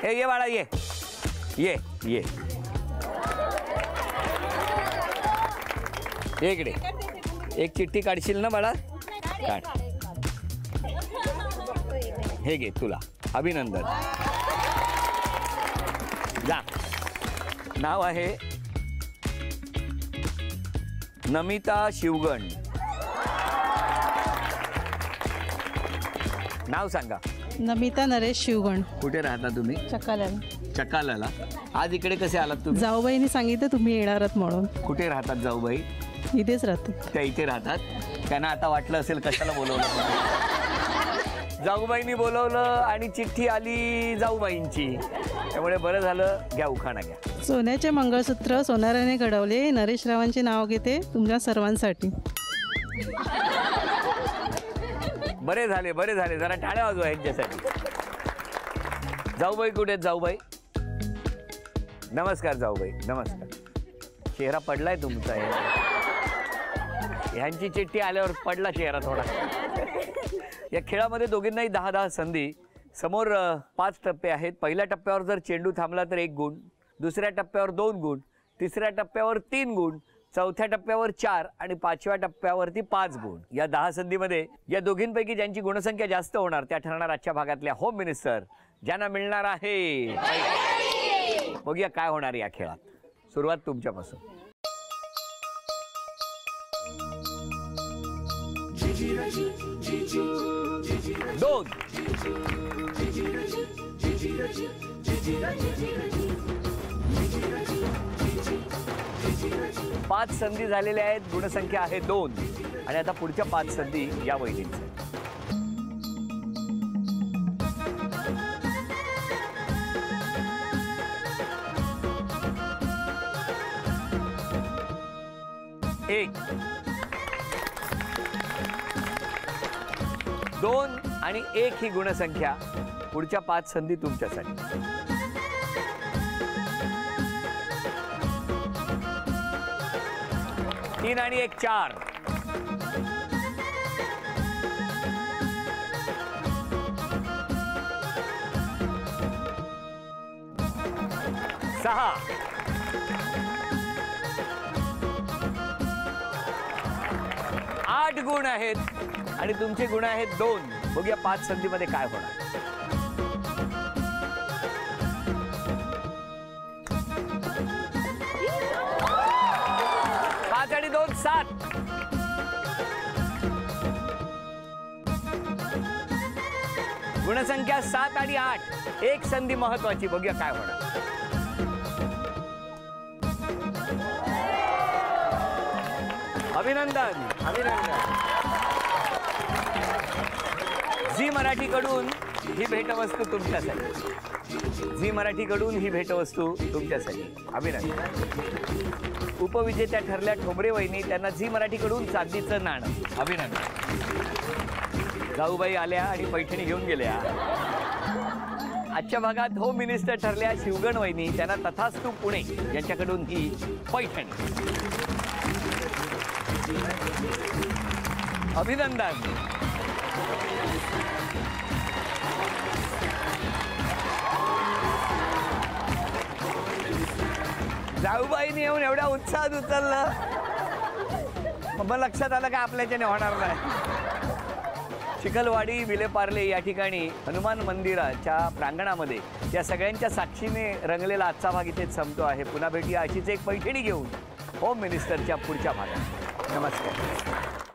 हे ये बाळा ये ये ये ये इकडे एक चिठ्ठी काढशील ना बाळा काढ हे घे तुला अभिनंदन जा नाव आहे नमिता शिवगण नाव सांगा नमिता नरेश शिवगण कुठे राहता तुम्ही चकाल्याला चकालाला आज इकडे कसे आलात तुम्ही जाऊबाईंनी सांगितलं तुम्ही येणार आहात म्हणून कुठे राहतात जाऊबाई इथेच राहते त्या इथे राहतात त्यांना आता वाटलं असेल कशाला बोलवलं जाऊबाईंनी बोलवलं आणि चिठ्ठी आली जाऊबाईंची त्यामुळे बरं झालं घ्या उखाणा घ्या सोन्याचे मंगळसूत्र सोनाराने घडवले नरेश रावांचे नाव घेते तुमच्या सर्वांसाठी बरे झाले जरा टाळ्या वाजवा यांच्यासाठी जाऊबाई कुठे आहेत जाऊबाई नमस्कार जाऊबाई नमस्कार चेहरा पडलाय तुमचा ह्यांची चिठ्ठी आल्यावर पडला चेहरा थोडा या खेळामध्ये दोघींनाही 10-10 संधी समोर 5 टप्पे आहेत पहिल्या टप्प्यावर जर चेंडू थांबला तर 1 गुण दुसऱ्या टप्प्यावर 2 गुण तिसऱ्या टप्प्यावर 3 गुण चौथ्या टप्प्यावर 4 आणि 5व्या टप्प्यावरती 5 गुण या 10 संधीमध्ये या दोघींपैकी ज्यांची गुणसंख्या जास्त होणार त्या ठरणार आजच्या भागातल्या होम मिनिस्टर ज्यांना मिळणार आहे बघूया काय होणार या खेळात सुरुवात तुमच्यापासून दोन 5 संधी झालेल्या आहेत गुणसंख्या आहे 2 आणि आता पुढच्या 5 संधी या वहिनींच्या एक 2 आणि 1 ही गुणसंख्या पुढच्या 5 संधी तुमच्यासाठी 3 आणि 1 4 6 8 गुण आहेत आणि तुमचे गुण आहेत 2 बघूया 5 संधीमध्ये काय होणार 5 आणि 2 7 गुणसंख्या 7 आणि 8 एक संधी महत्वाची बघूया काय होणार अभिनंदन अभिनंदन झी मराठीकडून ही भेटवस्तू तुमच्यासाठी झी मराठीकडून ही भेटवस्तू तुमच्यासाठी अभिनंदन उपविजेत्या ठरल्या ठोंबरे वहिनी त्यांना झी मराठीकडून चांदीचं नाणं अभिनंदन जाऊबाई आल्या आणि पैठणी घेऊन गेल्या आजच्या भागात होम मिनिस्टर ठरल्या शिवगण वहिनी त्यांना तथास्तु पुणे यांच्याकडून ही पैठणी अभिनंदन जाऊबाईने येऊन एवढ्या उत्साहात उचललं मग लक्षात आलं का आपल्याच्याने होणार नाही चिखलवाडी विलेपार्ले या ठिकाणी हनुमान मंदिराच्या प्रांगणामध्ये या सगळ्यांच्या साक्षीने रंगलेला आजचा भाग इथेच संपतो आहे पुन्हा भेटूया अशीच एक पैठणी घेऊन होम मिनिस्टरच्या पुढच्या भागात नमस्कार